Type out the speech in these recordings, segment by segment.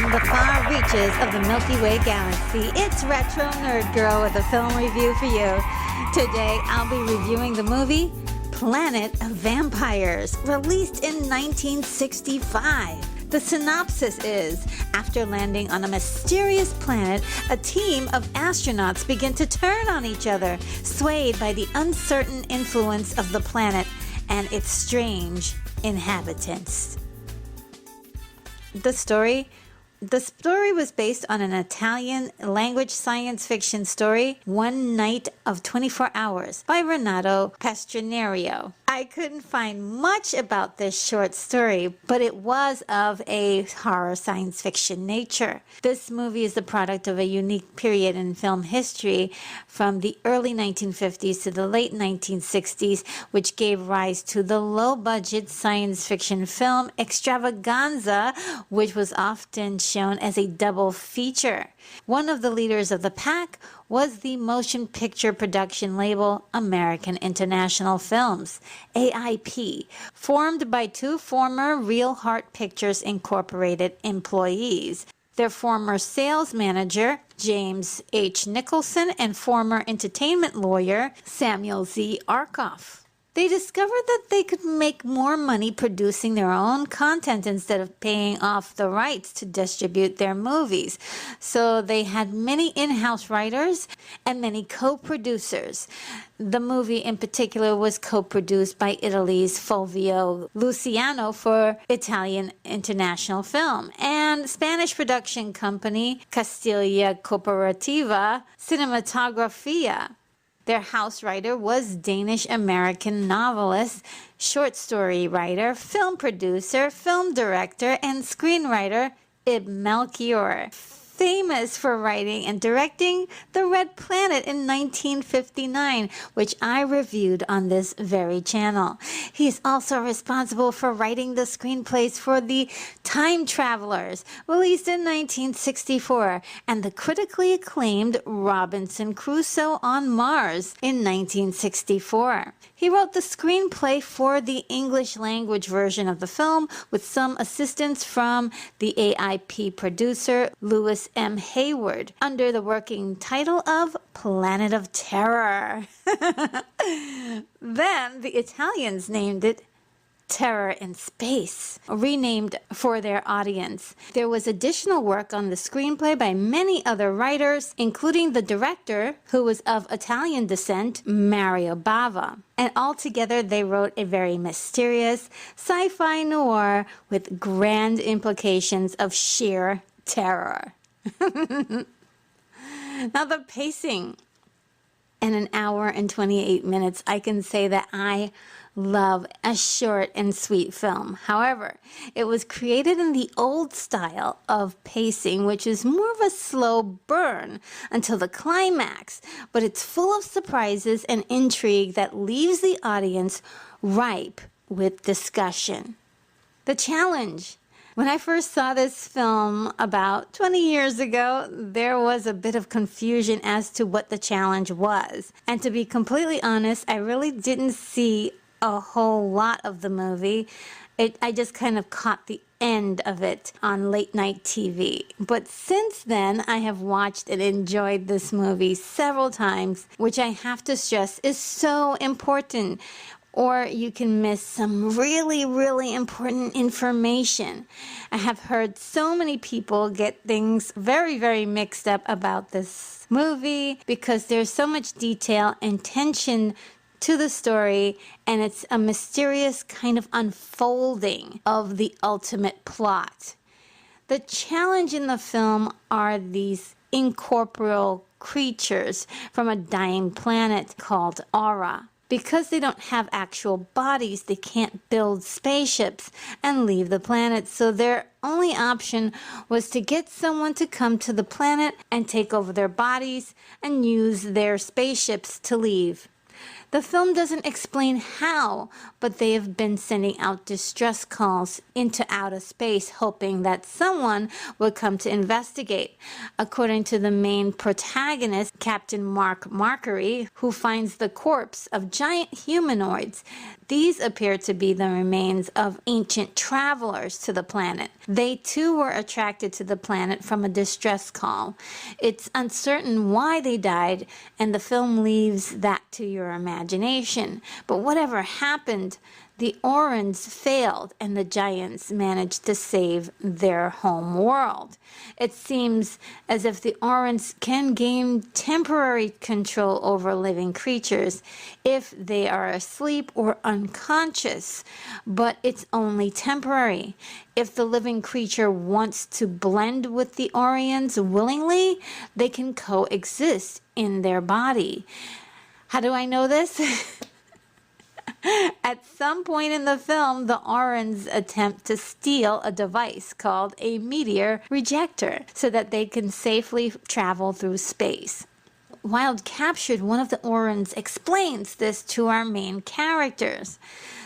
from the far reaches of the Milky Way galaxy, it's Retro Nerd Girl with a film review for you. Today, I'll be reviewing the movie Planet of Vampires, released in 1965. The synopsis is, after landing on a mysterious planet, a team of astronauts begin to turn on each other, swayed by the uncertain influence of the planet and its strange inhabitants. The story was based on an Italian language science fiction story, One Night of 24 Hours, by Renato Pastrenario. I couldn't find much about this short story, but it was of a horror science fiction nature. This movie is the product of a unique period in film history from the early 1950s to the late 1960s, which gave rise to the low-budget science fiction film Extravaganza, which was often shown as a double feature. One of the leaders of the pack was the motion picture production label American International Films, AIP, formed by two former Real Heart Pictures Incorporated employees. Their former sales manager, James H. Nicholson, and former entertainment lawyer, Samuel Z. Arkoff. They discovered that they could make more money producing their own content instead of paying off the rights to distribute their movies. So they had many in-house writers and many co-producers. The movie in particular was co-produced by Italy's Fulvio Luciano for Italian International Film and Spanish production company Castilla Cooperativa Cinematografia. Their house writer was Danish-American novelist, short story writer, film producer, film director, and screenwriter Ib Melchior, famous for writing and directing The Red Planet in 1959, which I reviewed on this very channel. He's also responsible for writing the screenplays for The Time Travelers, released in 1964, and the critically acclaimed Robinson Crusoe on Mars in 1964. He wrote the screenplay for the English language version of the film with some assistance from the AIP producer Louis M. Hayward under the working title of Planet of Terror. Then the Italians named it Terror in Space, renamed for their audience. There was additional work on the screenplay by many other writers, including the director, who was of Italian descent, Mario Bava. And altogether, they wrote a very mysterious sci-fi noir with grand implications of sheer terror. Now, the pacing in an hour and 28 minutes, I can say that I love a short and sweet film. However, it was created in the old style of pacing, which is more of a slow burn until the climax, but it's full of surprises and intrigue that leaves the audience ripe with discussion. The challenge. When I first saw this film about 20 years ago, there was a bit of confusion as to what the challenge was. And to be completely honest, I really didn't see a whole lot of the movie. I just kind of caught the end of it on late night TV. But since then, I have watched and enjoyed this movie several times, which I have to stress is so important. Or you can miss some really, really important information. I have heard so many people get things very, very mixed up about this movie because there's so much detail and tension to the story, and it's a mysterious kind of unfolding of the ultimate plot. The challenge in the film are these incorporeal creatures from a dying planet called Aura. Because they don't have actual bodies, they can't build spaceships and leave the planet, so their only option was to get someone to come to the planet and take over their bodies and use their spaceships to leave. The film doesn't explain how, but they have been sending out distress calls into outer space, hoping that someone would come to investigate. According to the main protagonist, Captain Mark Markery, who finds the corpse of giant humanoids. These appear to be the remains of ancient travelers to the planet. They too were attracted to the planet from a distress call. It's uncertain why they died, and the film leaves that to your imagination. But whatever happened, the Orans failed and the giants managed to save their home world. It seems as if the Orans can gain temporary control over living creatures if they are asleep or unconscious, but it's only temporary. If the living creature wants to blend with the Orians willingly, they can coexist in their body. How do I know this? At some point in the film, the Orans attempt to steal a device called a meteor rejector so that they can safely travel through space. While captured, one of the Orans explains this to our main characters.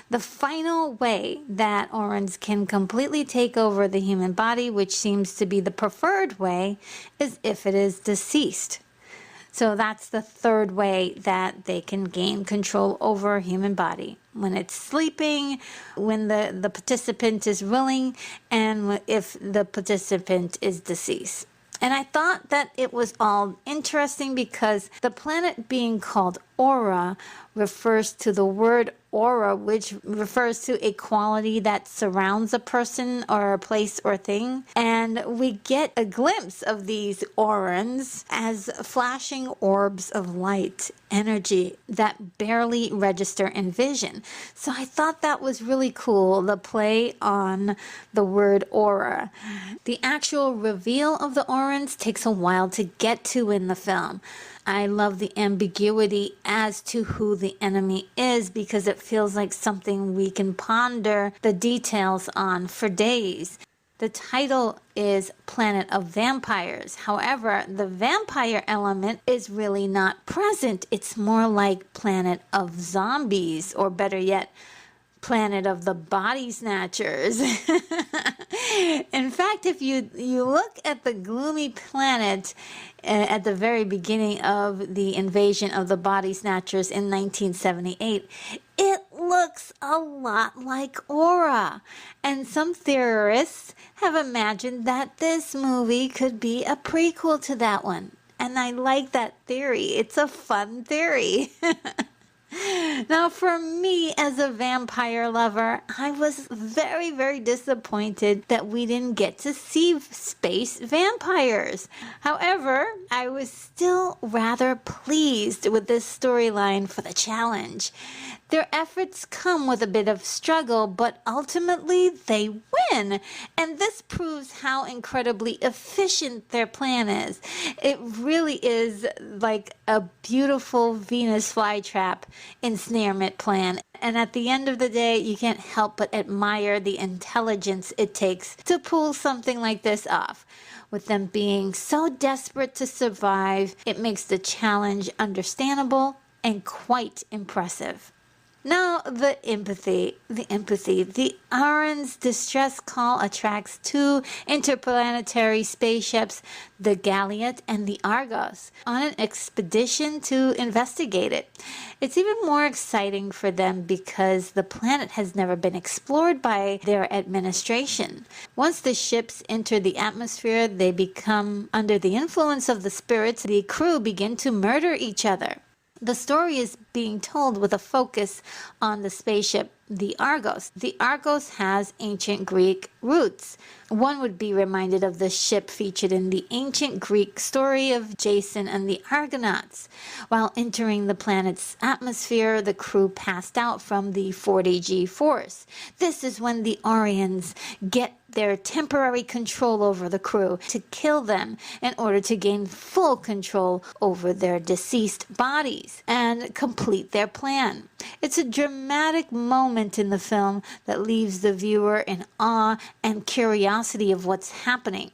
The final way that Orans can completely take over the human body, which seems to be the preferred way, is if it is deceased. So that's the third way that they can gain control over a human body. When it's sleeping, when the participant is willing, and if the participant is deceased. And I thought that it was all interesting because the planet being called aura refers to the word aura, which refers to a quality that surrounds a person or a place or thing. And we get a glimpse of these Orans as flashing orbs of light, energy that barely register in vision. So I thought that was really cool, the play on the word aura. The actual reveal of the Orans takes a while to get to in the film. I love the ambiguity as to who the enemy is because it feels like something we can ponder the details on for days. The title is Planet of Vampires. However, the vampire element is really not present. It's more like Planet of Zombies, or better yet, Planet of the Body Snatchers. In fact, if you look at the gloomy planet at the very beginning of the invasion of the Body Snatchers in 1978, it looks a lot like Aura. And some theorists have imagined that this movie could be a prequel to that one. And I like that theory. It's a fun theory. Now, for me as a vampire lover, I was very, very disappointed that we didn't get to see space vampires. However, I was still rather pleased with this storyline for the challenge. Their efforts come with a bit of struggle, but ultimately they win. And this proves how incredibly efficient their plan is. It really is like a beautiful Venus flytrap ensnarement plan. And at the end of the day, you can't help but admire the intelligence it takes to pull something like this off. With them being so desperate to survive, it makes the challenge understandable and quite impressive. Now, the empathy. The Orans' distress call attracts two interplanetary spaceships, the Galliot and the Argos, on an expedition to investigate it. It's even more exciting for them because the planet has never been explored by their administration. Once the ships enter the atmosphere, they become under the influence of the spirits. The crew begin to murder each other. The story is being told with a focus on the spaceship, the Argos. The Argos has ancient Greek roots. One would be reminded of the ship featured in the ancient Greek story of Jason and the Argonauts. While entering the planet's atmosphere, the crew passed out from the 40G force. This is when the Orians get their temporary control over the crew to kill them in order to gain full control over their deceased bodies and complete their plan. It's a dramatic moment in the film that leaves the viewer in awe and curiosity of what's happening.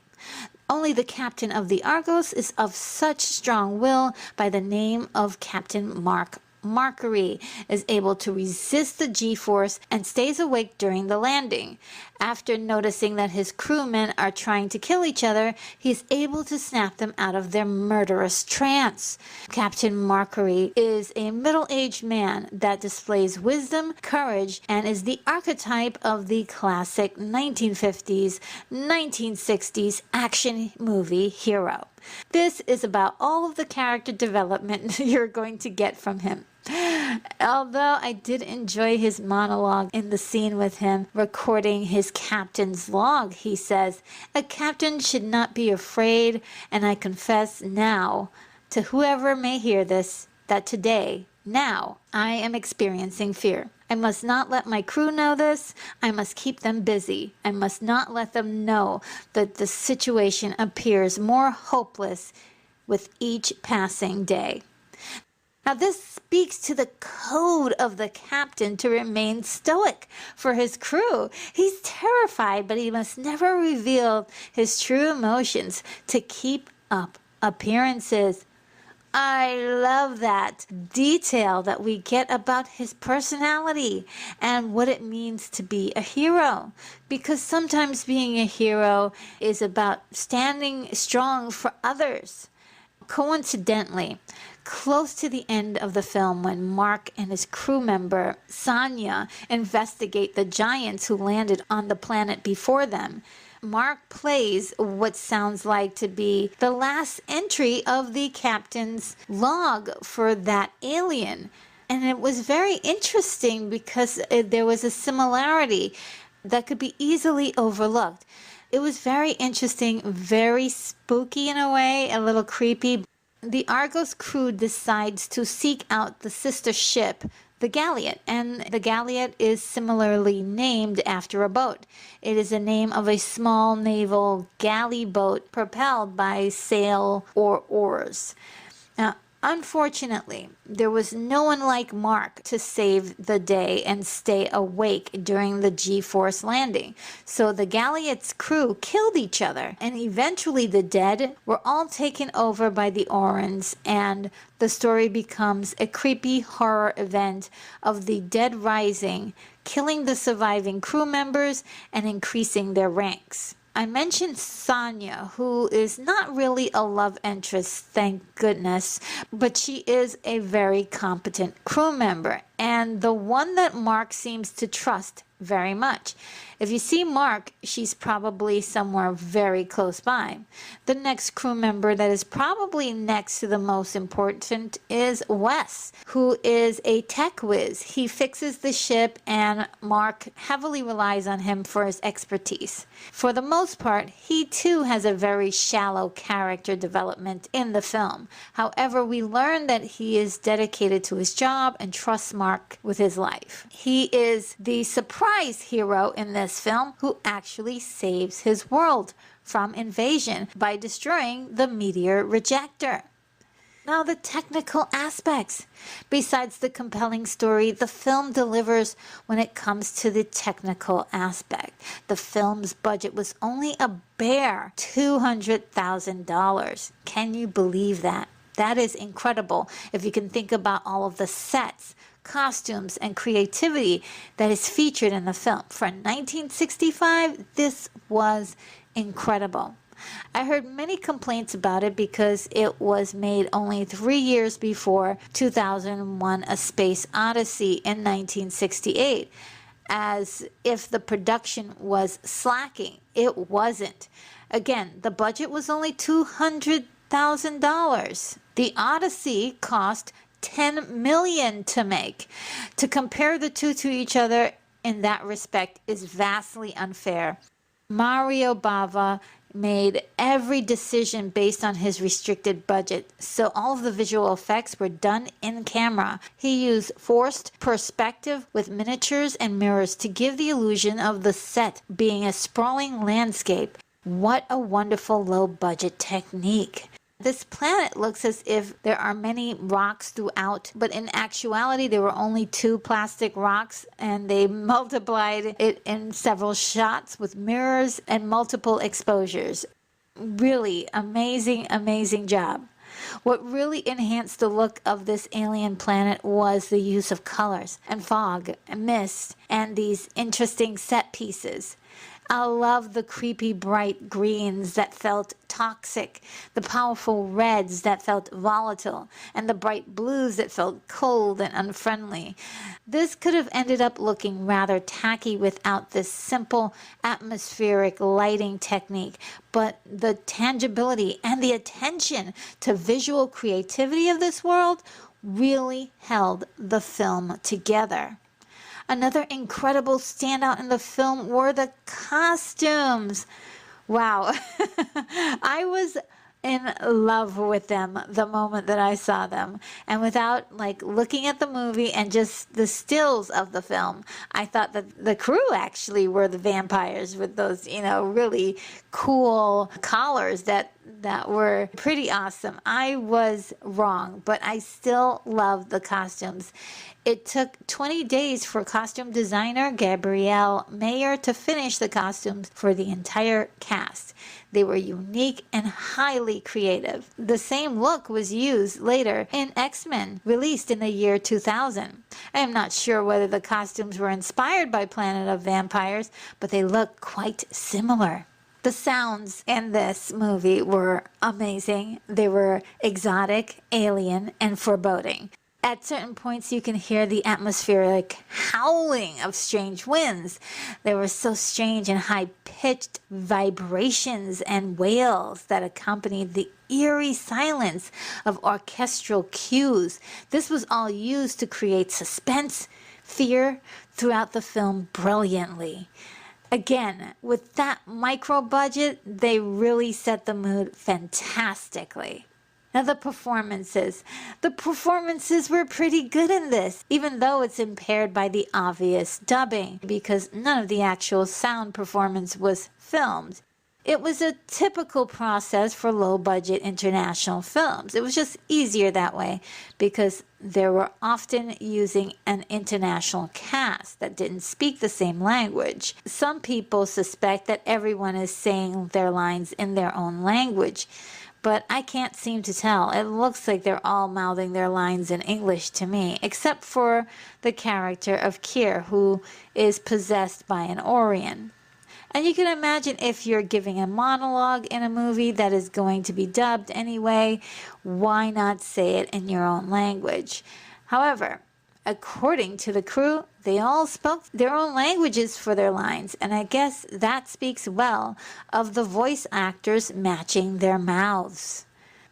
Only the captain of the Argos is of such strong will by the name of Captain Mark Markery is able to resist the G-force and stays awake during the landing. After noticing that his crewmen are trying to kill each other, he is able to snap them out of their murderous trance. Captain Markery is a middle-aged man that displays wisdom, courage, and is the archetype of the classic 1950s, 1960s action movie hero. This is about all of the character development you're going to get from him. Although I did enjoy his monologue in the scene with him recording his captain's log, he says, "A captain should not be afraid, and I confess now to whoever may hear this that today, now, I am experiencing fear. I must not let my crew know this. I must keep them busy. I must not let them know that the situation appears more hopeless with each passing day." Now this speaks to the code of the captain to remain stoic for his crew. He's terrified, but he must never reveal his true emotions to keep up appearances. I love that detail that we get about his personality and what it means to be a hero. Because sometimes being a hero is about standing strong for others. Coincidentally, close to the end of the film, when Mark and his crew member Sonia investigate the giants who landed on the planet before them, Mark plays what sounds like to be the last entry of the captain's log for that alien. And it was very interesting because there was a similarity that could be easily overlooked. It was very interesting, very spooky in a way, a little creepy. The Argos crew decides to seek out the sister ship, the Galliot, and the Galliot is similarly named after a boat. It is the name of a small naval galley boat propelled by sail or oars. Now, unfortunately, there was no one like Mark to save the day and stay awake during the G-force landing. So the Galliot's crew killed each other, and eventually the dead were all taken over by the Orans, and the story becomes a creepy horror event of the dead rising, killing the surviving crew members and increasing their ranks. I mentioned Sonia, who is not really a love interest, thank goodness, but she is a very competent crew member, and the one that Mark seems to trust very much. If you see Mark, she's probably somewhere very close by. The next crew member that is probably next to the most important is Wes, who is a tech whiz. He fixes the ship, and Mark heavily relies on him for his expertise. For the most part, he too has a very shallow character development in the film. However, we learn that he is dedicated to his job and trusts Mark with his life. He is the surprise hero in this film who actually saves his world from invasion by destroying the meteor rejector. Now, the technical aspects. Besides the compelling story, the film delivers when it comes to the technical aspect. The film's budget was only a bare $200,000. Can you believe that? That is incredible if you can think about all of the sets, costumes, and creativity that is featured in the film. For 1965, this was incredible. I heard many complaints about it because it was made only 3 years before 2001: A Space Odyssey in 1968, as if the production was slacking. It wasn't. Again, the budget was only $200,000. The Odyssey cost $10 million to make. To compare the two to each other in that respect is vastly unfair. Mario Bava made every decision based on his restricted budget, so all of the visual effects were done in camera. He used forced perspective with miniatures and mirrors to give the illusion of the set being a sprawling landscape. What a wonderful low-budget technique. This planet looks as if there are many rocks throughout, but in actuality there were only 2 plastic rocks, and they multiplied it in several shots with mirrors and multiple exposures. Really amazing, amazing job. What really enhanced the look of this alien planet was the use of colors and fog and mist and these interesting set pieces. I love the creepy bright greens that felt toxic, the powerful reds that felt volatile, and the bright blues that felt cold and unfriendly. This could have ended up looking rather tacky without this simple atmospheric lighting technique, but the tangibility and the attention to visual creativity of this world really held the film together. Another incredible standout in the film were the costumes. Wow. I was in love with them the moment that I saw them. And without looking at the movie and just the stills of the film, I thought that the crew actually were the vampires with those, really cool collars that were pretty awesome. I was wrong, but I still love the costumes. It took 20 days for costume designer Gabrielle Mayer to finish the costumes for the entire cast. They were unique and highly creative. The same look was used later in X-Men, released in the year 2000. I am not sure whether the costumes were inspired by Planet of Vampires, but they look quite similar. The sounds in this movie were amazing. They were exotic, alien, and foreboding. At certain points, you can hear the atmospheric howling of strange winds. They were so strange and high-pitched vibrations and wails that accompanied the eerie silence of orchestral cues. This was all used to create suspense, fear throughout the film brilliantly. Again, with that micro budget, they really set the mood fantastically. Now the performances were pretty good in this, even though it's impaired by the obvious dubbing, because none of the actual sound performance was filmed. It was a typical process for low-budget international films. It was just easier that way because they were often using an international cast that didn't speak the same language. Some people suspect that everyone is saying their lines in their own language, but I can't seem to tell. It looks like they're all mouthing their lines in English to me, except for the character of Kier, who is possessed by an Orion. And you can imagine if you're giving a monologue in a movie that is going to be dubbed anyway, why not say it in your own language? However, according to the crew, they all spoke their own languages for their lines, and I guess that speaks well of the voice actors matching their mouths.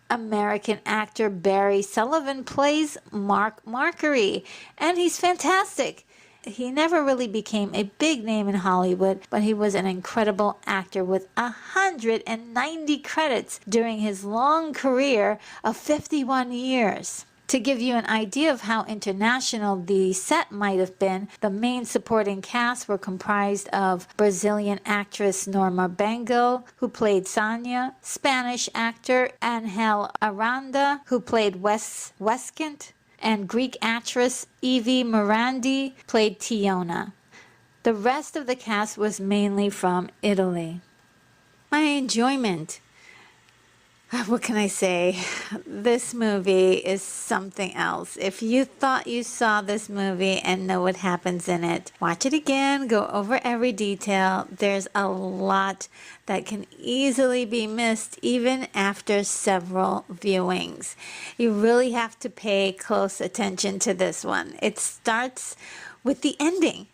American actor Barry Sullivan plays Mark Markery, and he's fantastic. He never really became a big name in Hollywood, but he was an incredible actor with 190 credits during his long career of 51 years. To give you an idea of how international the set might have been, the main supporting cast were comprised of Brazilian actress Norma Bengo, who played Sonia, Spanish actor Angel Aranda, who played Weskint, and Greek actress Evie Morandi played Tiona. The rest of the cast was mainly from Italy. My enjoyment. What can I say? This movie is something else. If you thought you saw this movie and know what happens in it, watch it again, go over every detail. There's a lot that can easily be missed even after several viewings. You really have to pay close attention to this one. It starts with the ending.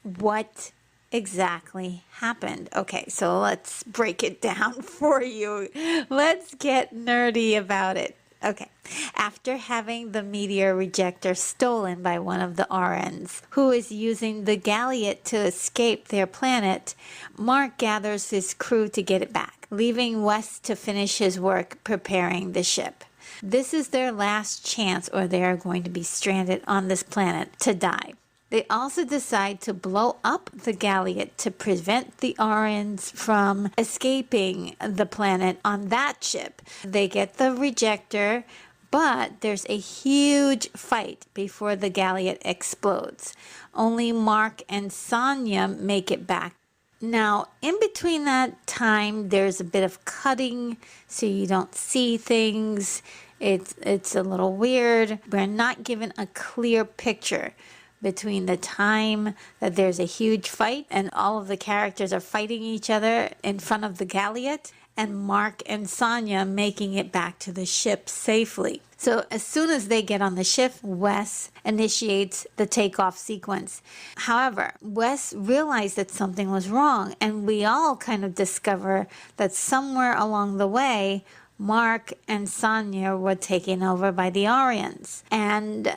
What exactly happened? Okay, so let's break it down for you. Let's get nerdy about it. Okay, after having the meteor rejector stolen by one of the RNs, who is using the Galliot to escape their planet, Mark gathers his crew to get it back, leaving West to finish his work preparing the ship. This is their last chance, or they are going to be stranded on this planet to die. They also decide to blow up the Galliot to prevent the RNs from escaping the planet on that ship. They get the rejector, but there's a huge fight before the Galliot explodes. Only Mark and Sonia make it back. Now, in between that time, there's a bit of cutting so you don't see things. It's a little weird. We're not given a clear picture between the time that there's a huge fight and all of the characters are fighting each other in front of the galliot, and Mark and Sonia making it back to the ship safely. So as soon as they get on the ship, Wes initiates the takeoff sequence. However, Wes realized that something was wrong, and we all kind of discover that somewhere along the way, Mark and Sonia were taken over by the Aryans. And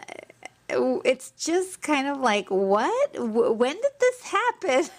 it's just kind of like, what? When did this happen?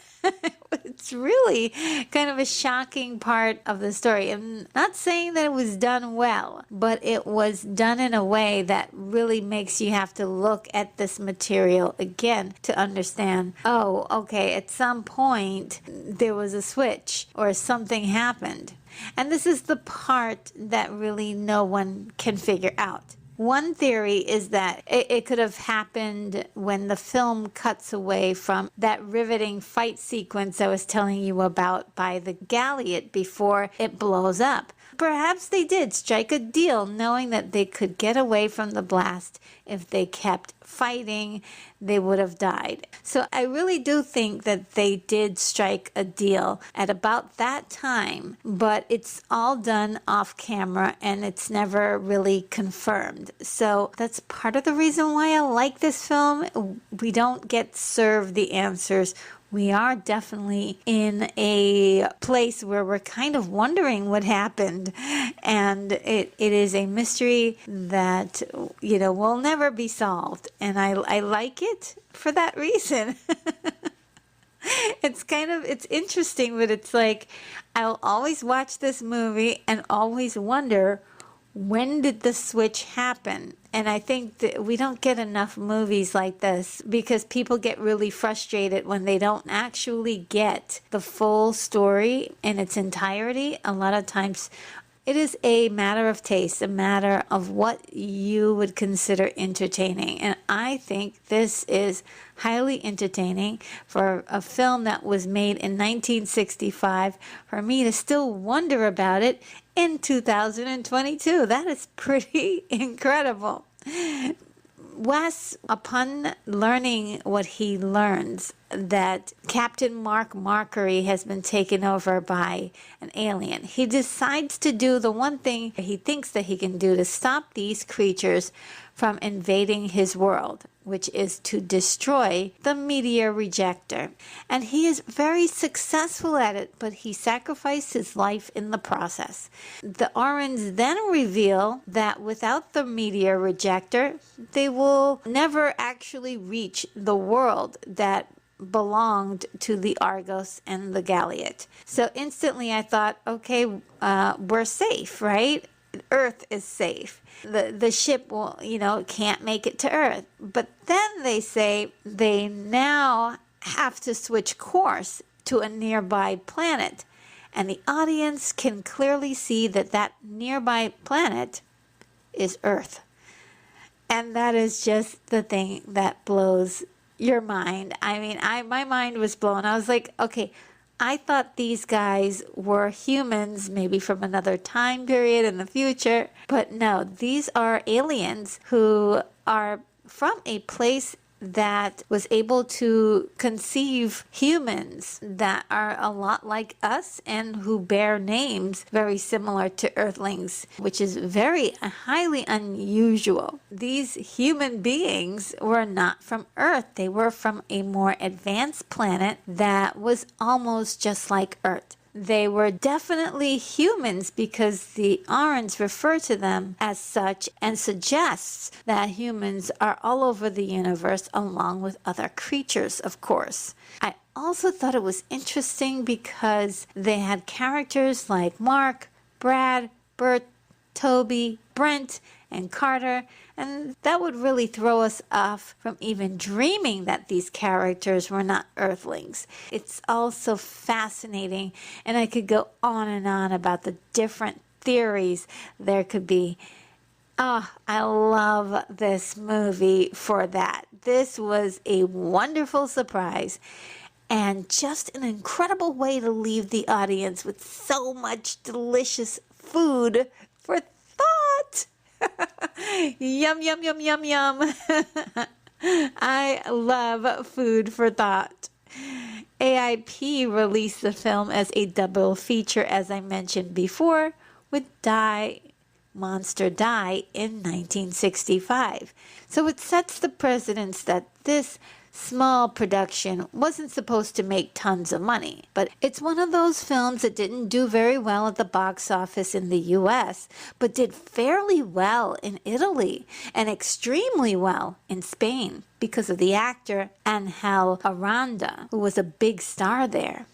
It's really kind of a shocking part of the story. I'm not saying that it was done well, but it was done in a way that really makes you have to look at this material again to understand, oh, okay, at some point there was a switch or something happened. And this is the part that really no one can figure out. One theory is that it could have happened when the film cuts away from that riveting fight sequence I was telling you about by the galliot before it blows up. Perhaps they did strike a deal knowing that they could get away from the blast. If they kept fighting, they would have died. So I really do think that they did strike a deal at about that time, but it's all done off camera and it's never really confirmed. So that's part of the reason why I like this film. We don't get served the answers. We are definitely in a place where we're kind of wondering what happened. And it is a mystery that, will never be solved. And I like it for that reason. It's interesting, but it's like, I'll always watch this movie and always wonder, when did the switch happen? And I think that we don't get enough movies like this because people get really frustrated when they don't actually get the full story in its entirety. A lot of times it is a matter of taste, a matter of what you would consider entertaining. And I think this is highly entertaining for a film that was made in 1965. For me to still wonder about it in 2022, that is pretty incredible. Wes, upon learning what he learns, that Captain Mark Markery has been taken over by an alien, he decides to do the one thing he thinks that he can do to stop these creatures from invading his world, which is to destroy the meteor rejector. And he is very successful at it, but he sacrificed his life in the process. The Aryans then reveal that without the meteor rejector, they will never actually reach the world that belonged to the Argos and the Galliot. So instantly I thought, okay, we're safe, right? Earth is safe. The ship will, can't make it to Earth. But then they say they now have to switch course to a nearby planet. And the audience can clearly see that that nearby planet is Earth. And that is just the thing that blows your mind. I mean, my mind was blown. I was like, okay, I thought these guys were humans, maybe from another time period in the future. But no, these are aliens who are from a place that was able to conceive humans that are a lot like us and who bear names very similar to Earthlings, which is very highly unusual. These human beings were not from Earth. They were from a more advanced planet that was almost just like Earth. They were definitely humans because the Aryans refer to them as such and suggests that humans are all over the universe along with other creatures, of course. I also thought it was interesting because they had characters like Mark, Brad, Bert, Toby, Brent, and Carter, and that would really throw us off from even dreaming that these characters were not Earthlings. It's also fascinating, and I could go on and on about the different theories there could be. Oh, I love this movie for that. This was a wonderful surprise and just an incredible way to leave the audience with so much delicious food for thought. Yum, yum, yum, yum, yum. I love food for thought. AIP released the film as a double feature, as I mentioned before, with Monster Die in 1965. So it sets the precedence that this small production wasn't supposed to make tons of money, but it's one of those films that didn't do very well at the box office in the US, but did fairly well in Italy and extremely well in Spain because of the actor Angel Aranda, who was a big star there.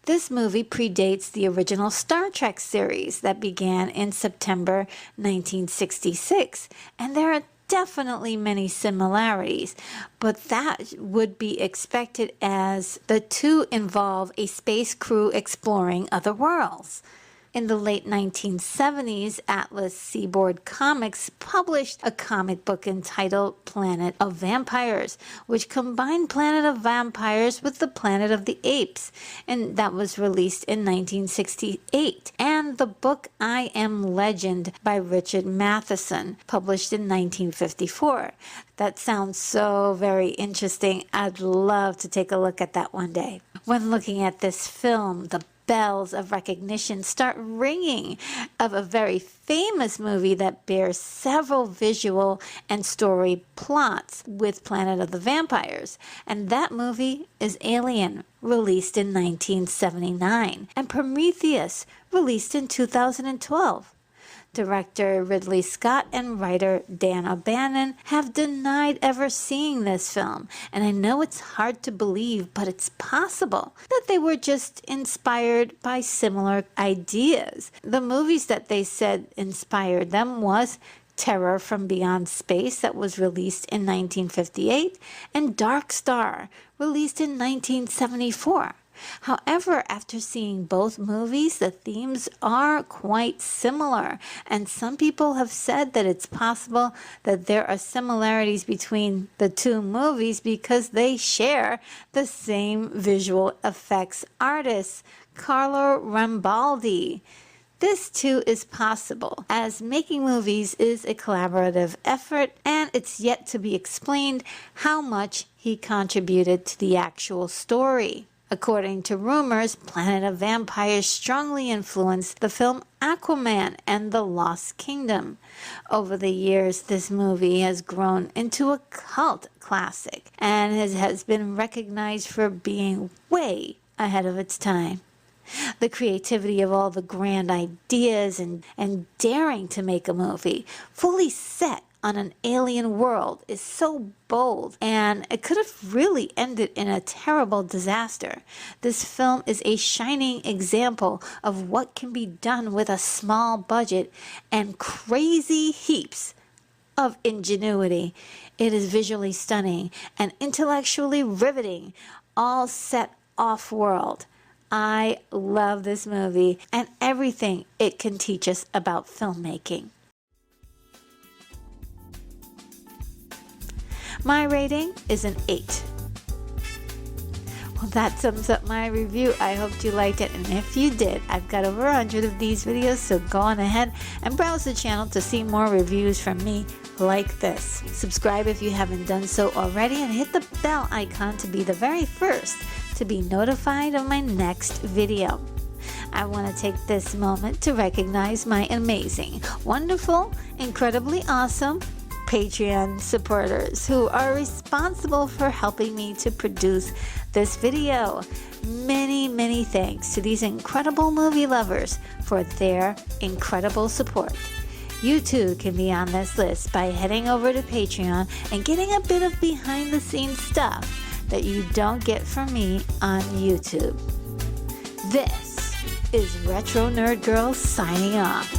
This movie predates the original Star Trek series that began in September 1966, and there are definitely many similarities, but that would be expected as the two involve a space crew exploring other worlds. In the late 1970s, Atlas Seaboard Comics published a comic book entitled Planet of Vampires, which combined Planet of Vampires with the Planet of the Apes, and that was released in 1968. And the book I Am Legend by Richard Matheson, published in 1954. That sounds so very interesting. I'd love to take a look at that one day. When looking at this film, the bells of recognition start ringing of a very famous movie that bears several visual and story plots with Planet of the Vampires. And that movie is Alien, released in 1979, and Prometheus, released in 2012. Director Ridley Scott and writer Dan O'Bannon have denied ever seeing this film, and I know it's hard to believe, but it's possible that they were just inspired by similar ideas. The movies that they said inspired them was Terror from Beyond Space, that was released in 1958, and Dark Star, released in 1974. However, after seeing both movies, the themes are quite similar, and some people have said that it's possible that there are similarities between the two movies because they share the same visual effects artist, Carlo Rambaldi. This too is possible, as making movies is a collaborative effort, and it's yet to be explained how much he contributed to the actual story. According to rumors, Planet of Vampires strongly influenced the film Aquaman and the Lost Kingdom. Over the years, this movie has grown into a cult classic and has been recognized for being way ahead of its time. The creativity of all the grand ideas and daring to make a movie fully set on an alien world is so bold, and it could have really ended in a terrible disaster. This film is a shining example of what can be done with a small budget and crazy heaps of ingenuity. It is visually stunning and intellectually riveting, all set off-world. I love this movie and everything it can teach us about filmmaking. My rating is an 8. Well, that sums up my review. I hoped you liked it, and if you did, I've got over 100 of these videos, so go on ahead and browse the channel to see more reviews from me like this. Subscribe if you haven't done so already, and hit the bell icon to be the very first to be notified of my next video. I want to take this moment to recognize my amazing, wonderful, incredibly awesome Patreon supporters who are responsible for helping me to produce this video. Many thanks to these incredible movie lovers for their incredible support. You too can be on this list by heading over to Patreon and getting a bit of behind the scenes stuff that you don't get from me on YouTube. This is Retro Nerd Girl signing off.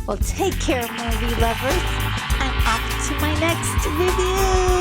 Well, take care, movie lovers. I'm off to my next review.